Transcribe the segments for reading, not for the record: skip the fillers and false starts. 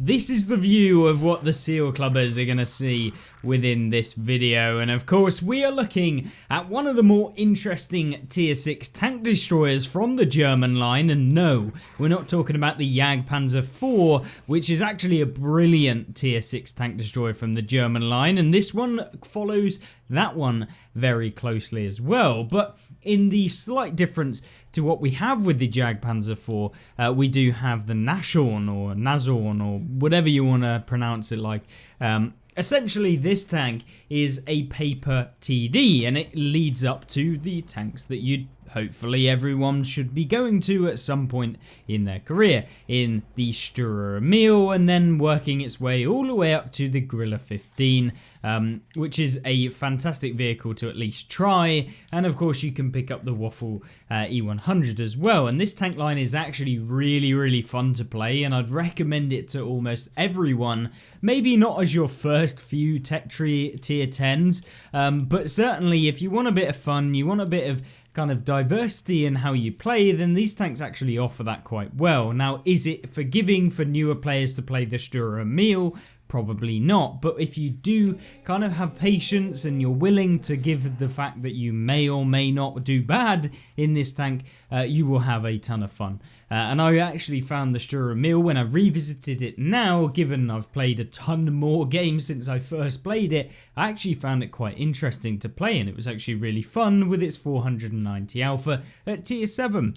this is the view of what the Seal Clubbers are going to see within this video, and of course we are looking at one of the more interesting tier 6 tank destroyers from the German line. And no, we're not talking about the Jagdpanzer IV, which is actually a brilliant tier 6 tank destroyer from the German line, and this one follows that one very closely as well. But in the slight difference to what we have with the Jagdpanzer IV, we do have the Nashorn or Nashorn or whatever you want to pronounce it like. Essentially, this tank is a paper TD, and it leads up to the tanks that you'd hopefully everyone should be going to at some point in their career, in the Sturrer Emil, and then working its way all the way up to the Grille 15, which is a fantastic vehicle to at least try. And of course you can pick up the Waffle E100 as well, and this tank line is actually really fun to play, and I'd recommend it to almost everyone. Maybe not as your first few tech tree tier 10s, but certainly if you want a bit of fun, you want a bit of kind of diversity in how you play, then these tanks actually offer that quite well. Now, is it forgiving for newer players to play the Sturrer Emil? Probably not, but if you do kind of have patience and you're willing to give the fact that you may or may not do bad in this tank, you will have a ton of fun. And I actually found the Sturrer Emil when I revisited it now, given I've played a ton more games since I first played it, I actually found it quite interesting to play, and it was actually really fun with its 490 alpha at tier 7.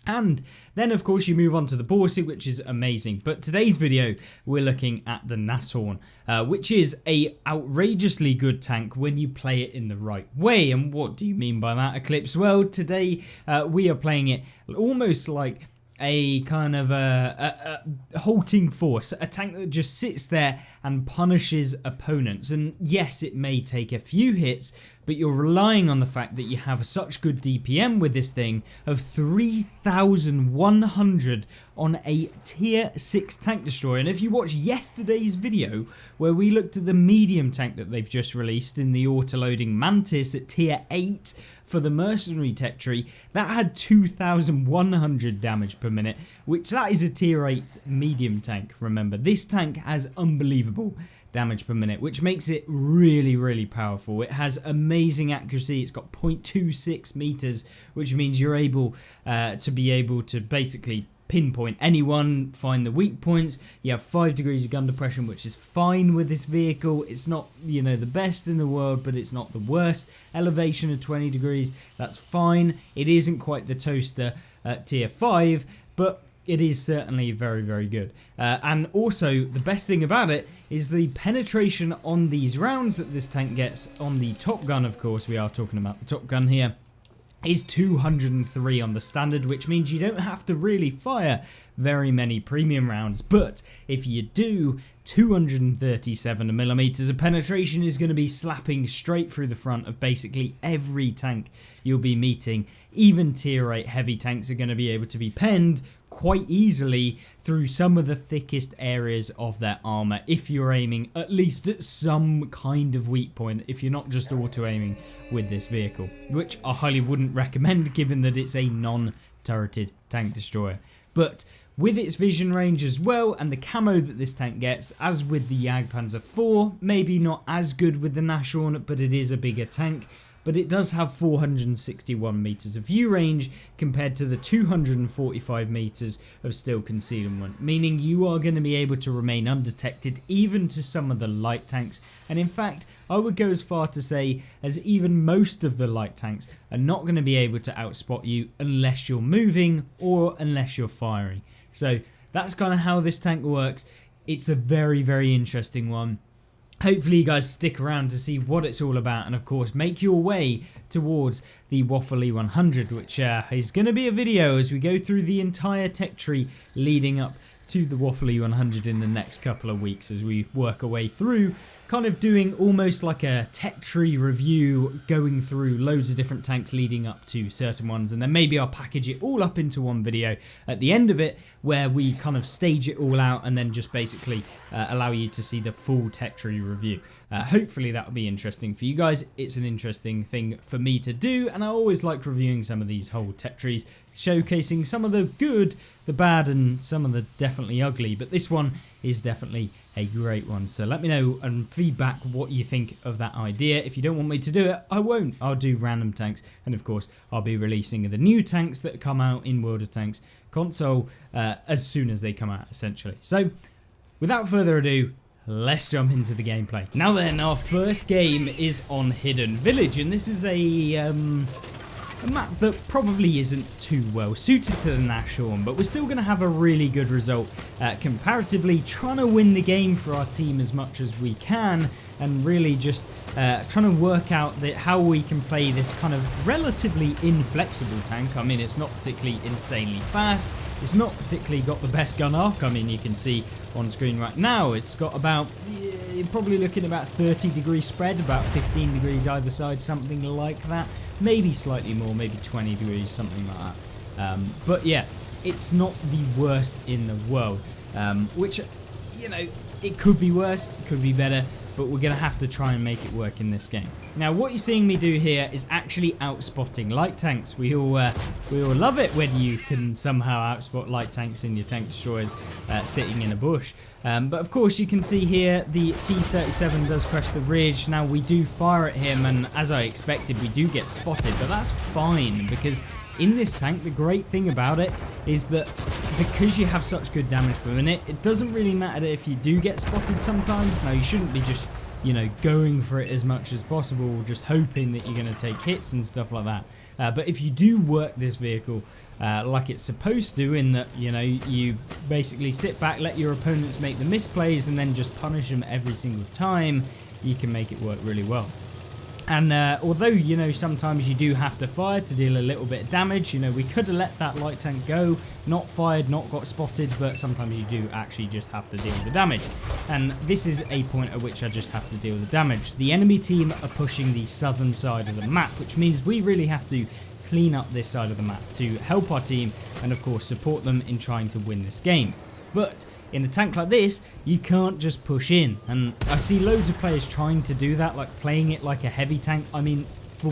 And then of course you move on to the Borsi, which is amazing. But today's video we're looking at the Nashorn, which is a outrageously good tank when you play it in the right way. And what do you mean by that, Eclipse? Well, today we are playing it almost like a kind of a halting force, a tank that just sits there and punishes opponents. And yes, it may take a few hits, but you're relying on the fact that you have such good DPM with this thing of 3,100 on a tier 6 tank destroyer. And if you watch yesterday's video where we looked at the medium tank that they've just released in the autoloading Mantis at tier 8 for the mercenary tech tree, that had 2,100 damage per minute, which that is a tier 8 medium tank. Remember, this tank has unbelievable damage per minute, which makes it really powerful. It has amazing accuracy. It's got 0.26 meters, which means you're able to basically pinpoint anyone, find the weak points. You have 5 degrees of gun depression, which is fine with this vehicle. It's not, you know, the best in the world, but it's not the worst. Elevation of 20 degrees, that's fine. It isn't quite the toaster at tier 5, but it is certainly very good. And also the best thing about it is the penetration on these rounds that this tank gets on the Top Gun. Of course, we are talking about the Top Gun here, is 203 on the standard, which means you don't have to really fire very many premium rounds. But if you do, 237mm of penetration is going to be slapping straight through the front of basically every tank you'll be meeting. Even tier 8 heavy tanks are going to be able to be penned quite easily through some of the thickest areas of their armor if you're aiming at least at some kind of weak point, if you're not just auto aiming with this vehicle, which I highly wouldn't recommend given that it's a non-turreted tank destroyer. But with its vision range as well and the camo that this tank gets, as with the Jagdpanzer IV, maybe not as good with the Nashorn, but it is a bigger tank. But it does have 461 meters of view range compared to the 245 meters of still concealment, meaning you are going to be able to remain undetected even to some of the light tanks. And in fact, I would go as far to say as even most of the light tanks are not going to be able to outspot you unless you're moving or unless you're firing. So that's kind of how this tank works. It's a very interesting one. Hopefully you guys stick around to see what it's all about, and of course make your way towards the Waffle E100, which is going to be a video as we go through the entire tech tree leading up to the Waffle E100 in the next couple of weeks as we work our way through, kind of doing almost like a tech tree review, going through loads of different tanks leading up to certain ones, and then maybe I'll package it all up into one video at the end of it where we kind of stage it all out and then just basically allow you to see the full tech tree review. Hopefully that will be interesting for you guys. It's an interesting thing for me to do, and I always like reviewing some of these whole tech trees, showcasing some of the good, the bad, and some of the definitely ugly. But this one is definitely a great one. So let me know and feedback what you think of that idea. If you don't want me to do it, I won't. I'll do random tanks, and of course I'll be releasing the new tanks that come out in World of Tanks console as soon as they come out, essentially. So without further ado, let's jump into the gameplay. Now then, our first game is on Hidden Village, and this is a map that probably isn't too well suited to the Nashorn, but we're still going to have a really good result comparatively, trying to win the game for our team as much as we can, and really just trying to work out how we can play this kind of relatively inflexible tank. I mean, it's not particularly insanely fast, it's not particularly got the best gun arc. I mean, you can see on screen right now it's got about, you're probably looking at about 30 degree spread, about 15 degrees either side, something like that, maybe slightly more, maybe 20 degrees, something like that. But yeah, it's not the worst in the world, which, you know, it could be worse, it could be better, but we're going to have to try and make it work in this game. Now, what you're seeing me do here is actually outspotting light tanks. We all love it when you can somehow outspot light tanks in your tank destroyers sitting in a bush. But of course, you can see here the T-37 does crest the ridge. Now, we do fire at him, and as I expected, we do get spotted, but that's fine, because in this tank, the great thing about it is that because you have such good damage per minute, it doesn't really matter if you do get spotted sometimes. Now, you shouldn't be just, you know, going for it as much as possible, just hoping that you're going to take hits and stuff like that. But if you do work this vehicle like it's supposed to, in that, you know, you basically sit back, let your opponents make the misplays, and then just punish them every single time, you can make it work really well. And although, you know, sometimes you do have to fire to deal a little bit of damage, you know, we could have let that light tank go, not fired, not got spotted, but sometimes you do actually just have to deal with the damage. And this is a point at which I just have to deal with the damage. The enemy team are pushing the southern side of the map, which means we really have to clean up this side of the map to help our team and, of course, support them in trying to win this game. But in a tank like this, you can't just push in, and I see loads of players trying to do that, like playing it like a heavy tank. I mean, for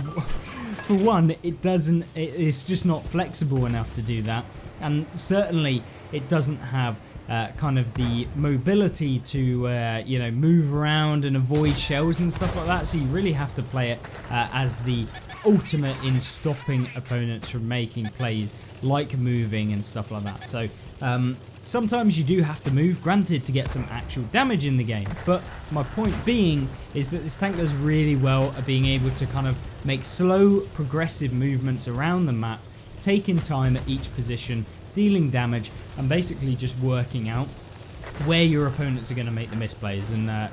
one, it's just not flexible enough to do that, and certainly it doesn't have kind of the mobility to you know, move around and avoid shells and stuff like that. So you really have to play it as the ultimate in stopping opponents from making plays like moving and stuff like that. So sometimes you do have to move, granted, to get some actual damage in the game, but my point being is that this tank does really well at being able to kind of make slow, progressive movements around the map, taking time at each position, dealing damage, and basically just working out where your opponents are going to make the misplays, and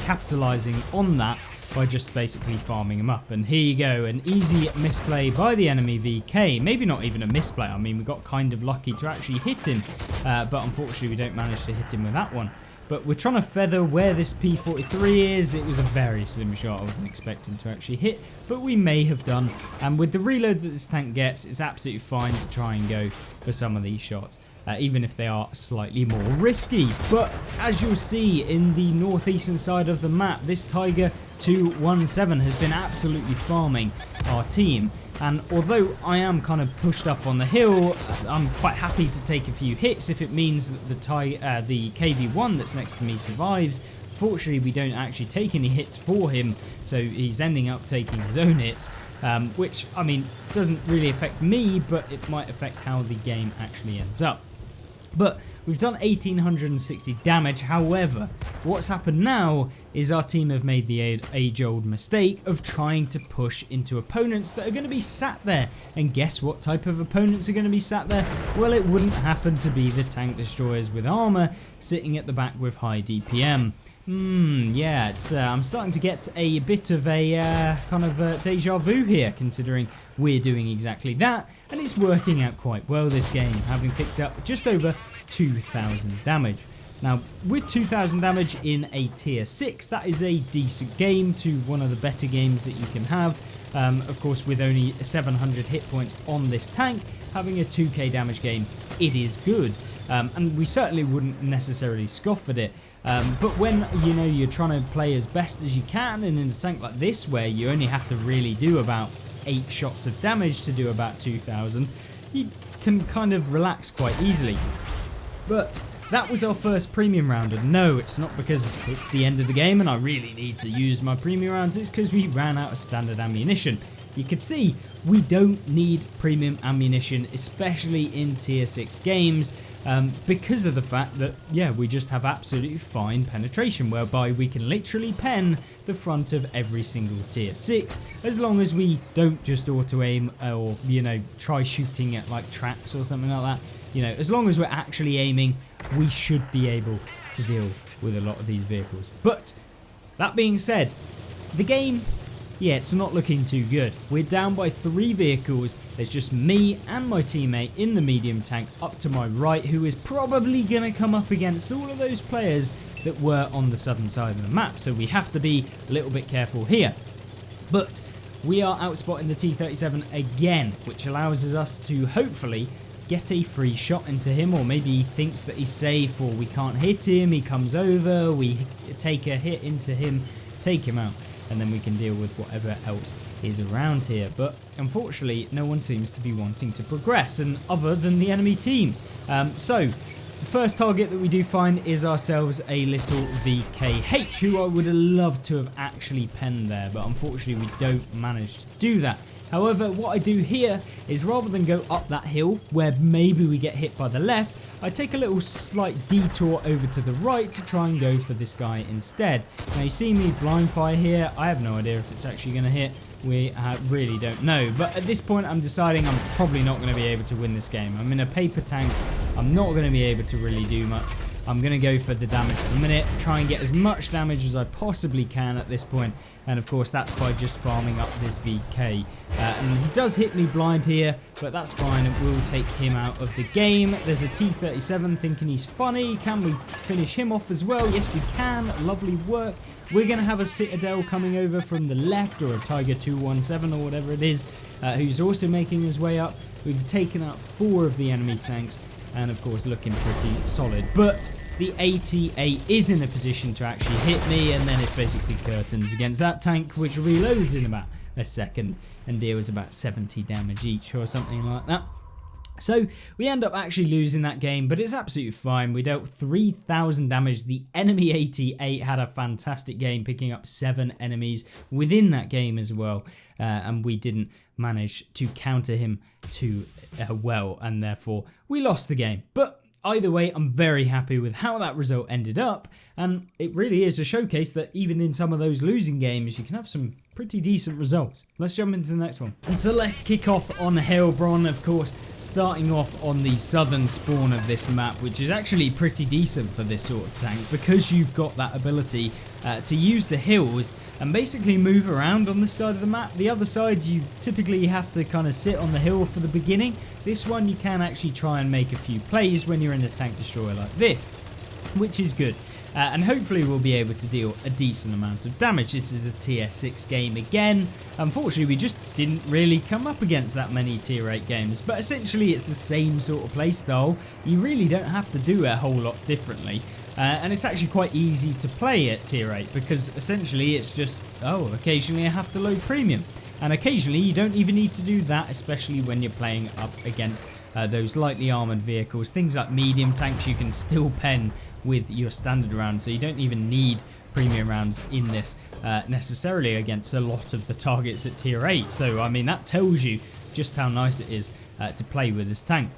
capitalizing on that by just basically farming them up. And here you go, an easy misplay by the enemy VK. Maybe not even a misplay, I mean, we got kind of lucky to actually hit him, but unfortunately we don't manage to hit him with that one. But we're trying to feather where this P43 is. It was a very slim shot, I wasn't expecting to actually hit, but we may have done. And with the reload that this tank gets, it's absolutely fine to try and go for some of these shots, even if they are slightly more risky. But as you'll see in the northeastern side of the map, this Tiger 217 has been absolutely farming our team. And although I am kind of pushed up on the hill, I'm quite happy to take a few hits if it means that the KV-1 that's next to me survives. Fortunately, we don't actually take any hits for him, so he's ending up taking his own hits, which, I mean, doesn't really affect me, but it might affect how the game actually ends up. But we've done 1860 damage. However, what's happened now is our team have made the age-old mistake of trying to push into opponents that are going to be sat there. And guess what type of opponents are going to be sat there? Well, it wouldn't happen to be the tank destroyers with armor sitting at the back with high DPM. Yeah, I'm starting to get a bit of a kind of deja vu here, considering we're doing exactly that, and it's working out quite well this game, having picked up just over 2,000 damage. Now, with 2,000 damage in a tier 6, that is a decent game, to one of the better games that you can have. Of course, with only 700 hit points on this tank, having a 2k damage game, it is good. And we certainly wouldn't necessarily scoff at it. But when, you know, you're trying to play as best as you can, and in a tank like this where you only have to really do about 8 shots of damage to do about 2,000, you can kind of relax quite easily. But that was our first premium round, and no, it's not because it's the end of the game and I really need to use my premium rounds, it's because we ran out of standard ammunition. You could see we don't need premium ammunition, especially in tier 6 games, because of the fact that, yeah, we just have absolutely fine penetration, whereby we can literally pen the front of every single tier 6, as long as we don't just auto aim or, you know, try shooting at like tracks or something like that. You know, as long as we're actually aiming, we should be able to deal with a lot of these vehicles. But that being said, the game, yeah, it's not looking too good. We're down by 3 vehicles. There's just me and my teammate in the medium tank up to my right, who is probably going to come up against all of those players that were on the southern side of the map. So we have to be a little bit careful here. But we are outspotting the T-37 again, which allows us to hopefully get a free shot into him, or maybe he thinks that he's safe, or we can't hit him, he comes over, we take a hit into him, take him out, and then we can deal with whatever else is around here. But unfortunately, no one seems to be wanting to progress, and other than the enemy team. So the first target that we do find is ourselves a little VKH, who I would have loved to have actually penned there, but unfortunately we don't manage to do that. However, what I do here is, rather than go up that hill where maybe we get hit by the left, I take a little slight detour over to the right to try and go for this guy instead. Now you see me blind fire here. I have no idea if it's actually going to hit. We really don't know. But at this point I'm deciding I'm probably not going to be able to win this game. I'm in a paper tank. I'm not going to be able to really do much. I'm going to go for the damage per minute, try and get as much damage as I possibly can at this point, and of course that's by just farming up this VK. And he does hit me blind here, but that's fine, and we'll take him out of the game. There's a T-37 thinking he's funny. Can we finish him off as well? Yes, we can. Lovely work. We're going to have a Citadel coming over from the left, or a Tiger 217 or whatever it is, who's also making his way up. We've taken out 4 of the enemy tanks, and of course looking pretty solid, but the 88 is in a position to actually hit me, and then it's basically curtains against that tank, which reloads in about a second and deals about 70 damage each or something like that. So we end up actually losing that game, but it's absolutely fine. We dealt 3,000 damage. The enemy 88 had a fantastic game, picking up 7 enemies within that game as well, and we didn't manage to counter him too well, and therefore we lost the game. But either way, I'm very happy with how that result ended up, and it really is a showcase that even in some of those losing games you can have some pretty decent results. Let's jump into the next one. And so let's kick off on Heilbronn, of course, starting off on the southern spawn of this map, which is actually pretty decent for this sort of tank, because you've got that ability to use the hills and basically move around on this side of the map. The other side you typically have to kind of sit on the hill for the beginning. This one you can actually try and make a few plays when you're in a tank destroyer like this, which is good. And hopefully we'll be able to deal a decent amount of damage. This is a tier 6 game again. Unfortunately we just didn't really come up against that many tier 8 games, but essentially it's the same sort of playstyle. You really don't have to do a whole lot differently. And it's actually quite easy to play at tier 8, because essentially it's just, oh, occasionally I have to load premium. And occasionally you don't even need to do that, especially when you're playing up against those lightly armoured vehicles. Things like medium tanks you can still pen with your standard rounds, so you don't even need premium rounds in this necessarily against a lot of the targets at tier 8. So I mean, that tells you just how nice it is to play with this tank.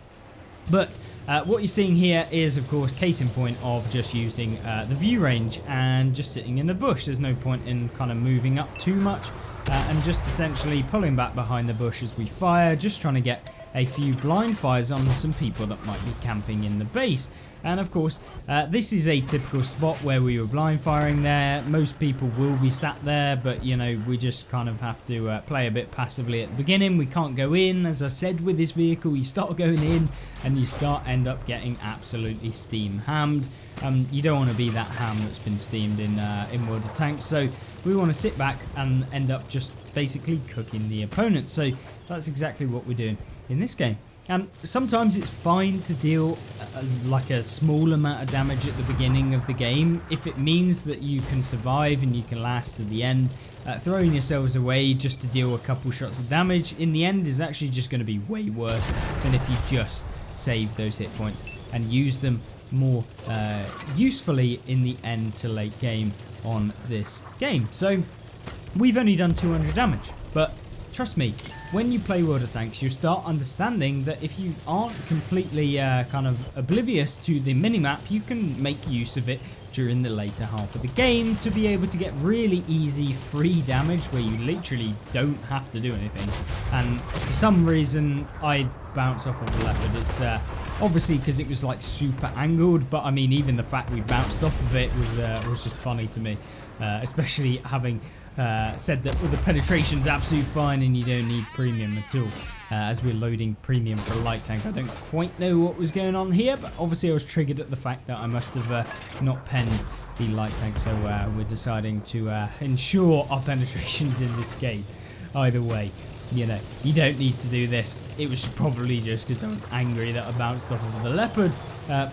But what you're seeing here is, of course, case in point of just using the view range and just sitting in the bush. There's no point in kind of moving up too much and just essentially pulling back behind the bush as we fire, just trying to get a few blind fires on some people that might be camping in the base. And of course, this is a typical spot where we were blind firing there. Most people will be sat there, but you know, we just kind of have to play a bit passively at the beginning. We can't go in. As I said, with this vehicle, you start going in and you end up getting absolutely steam hammed. You don't want to be that ham that's been steamed in World of Tanks, so we want to sit back and end up just basically cooking the opponent. So that's exactly what we're doing in this game. And sometimes it's fine to deal like a small amount of damage at the beginning of the game if it means that you can survive and you can last to the end. Throwing yourselves away just to deal a couple shots of damage in the end is actually just going to be way worse than if you just save those hit points and use them more usefully in the end to late game on this game. So we've only done 200 damage, but trust me, when you play World of Tanks, you start understanding that if you aren't completely kind of oblivious to the minimap, you can make use of it during the later half of the game to be able to get really easy free damage where you literally don't have to do anything. And for some reason I bounced off of the Leopard. It's obviously because it was like super angled, but I mean even the fact we bounced off of it was just funny to me, especially having said that the penetration's absolutely fine and you don't need premium at all. As we're loading premium for a light tank, I don't quite know what was going on here, but obviously I was triggered at the fact that I must have not penned the light tank, so we're deciding to ensure our penetrations in this game. Either way, you know, you don't need to do this. It was probably just because I was angry that I bounced off of the Leopard,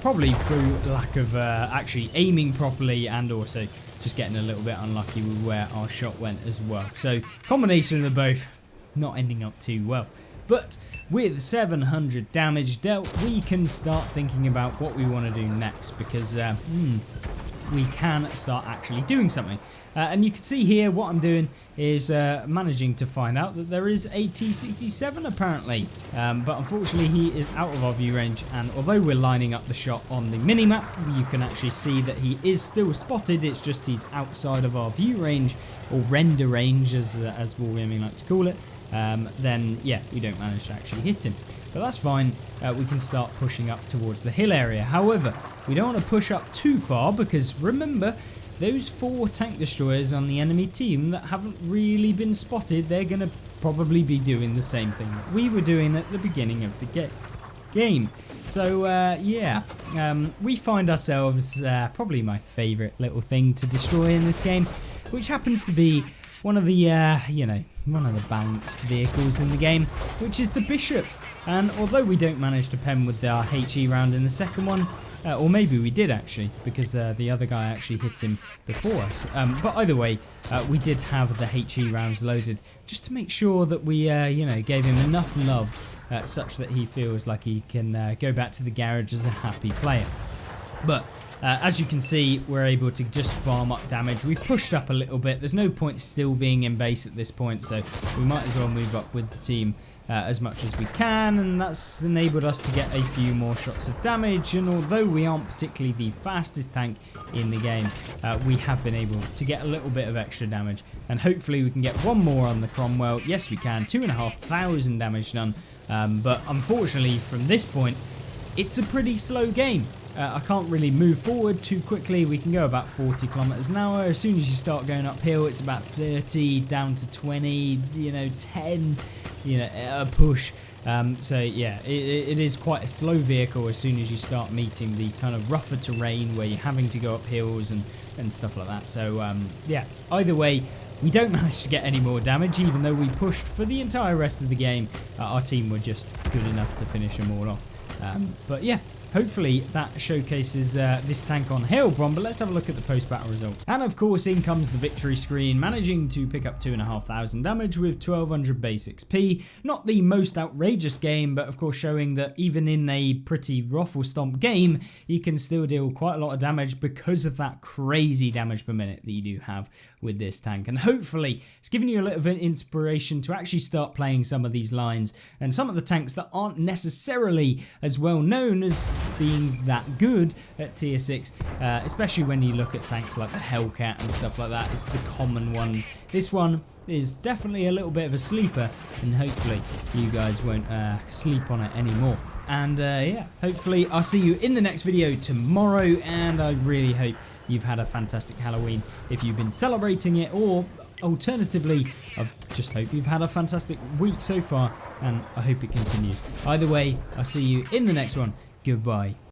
probably through lack of actually aiming properly and also just getting a little bit unlucky with where our shot went as well. So combination of the both, not ending up too well. But with 700 damage dealt, we can start thinking about what we want to do next, because we can start actually doing something. And you can see here what I'm doing is managing to find out that there is a T-67 apparently, but unfortunately he is out of our view range, and although we're lining up the shot on the minimap, you can actually see that he is still spotted. It's just he's outside of our view range, or render range as Wargaming like to call it. Then yeah, we don't manage to actually hit him, but that's fine. We can start pushing up towards the hill area. However, we don't want to push up too far, because remember, those 4 tank destroyers on the enemy team that haven't really been spotted, they're going to probably be doing the same thing that we were doing at the beginning of the game. So yeah, we find ourselves probably my favourite little thing to destroy in this game, which happens to be one of the, you know, one of the balanced vehicles in the game, which is the Bishop. And although we don't manage to pen with our HE round in the second one, or maybe we did actually, because the other guy actually hit him before us. But either way, we did have the HE rounds loaded just to make sure that we, you know, gave him enough love such that he feels like he can go back to the garage as a happy player. But as you can see, we're able to just farm up damage. We've pushed up a little bit. There's no point still being in base at this point, so we might as well move up with the team as much as we can, and that's enabled us to get a few more shots of damage. And although we aren't particularly the fastest tank in the game, we have been able to get a little bit of extra damage, and hopefully we can get one more on the Cromwell. Yes, we can. 2,500 damage done, but unfortunately from this point, it's a pretty slow game. I can't really move forward too quickly. We can go about 40 kilometers an hour. As soon as you start going uphill, it's about 30 down to 20, you know, 10, you know, a push. So yeah, it is quite a slow vehicle as soon as you start meeting the kind of rougher terrain where you're having to go up hills and stuff like that. So yeah, either way, we don't manage to get any more damage, even though we pushed for the entire rest of the game. Our team were just good enough to finish them all off. But yeah, hopefully that showcases this tank on Hailbron, but let's have a look at the post-battle results. And of course, in comes the victory screen, managing to pick up 2,500 damage with 1,200 base XP. Not the most outrageous game, but of course showing that even in a pretty ruffle stomp game, you can still deal quite a lot of damage because of that crazy damage per minute that you do have with this tank. And hopefully it's given you a little bit of inspiration to actually start playing some of these lines and some of the tanks that aren't necessarily as well known as being that good at tier 6, especially when you look at tanks like the Hellcat and stuff like that. It's the common ones. This one is definitely a little bit of a sleeper, and hopefully you guys won't sleep on it anymore. And yeah, hopefully I'll see you in the next video tomorrow, and I really hope you've had a fantastic Halloween if you've been celebrating it, or alternatively, I just hope you've had a fantastic week so far, and I hope it continues. Either way, I'll see you in the next one. Goodbye.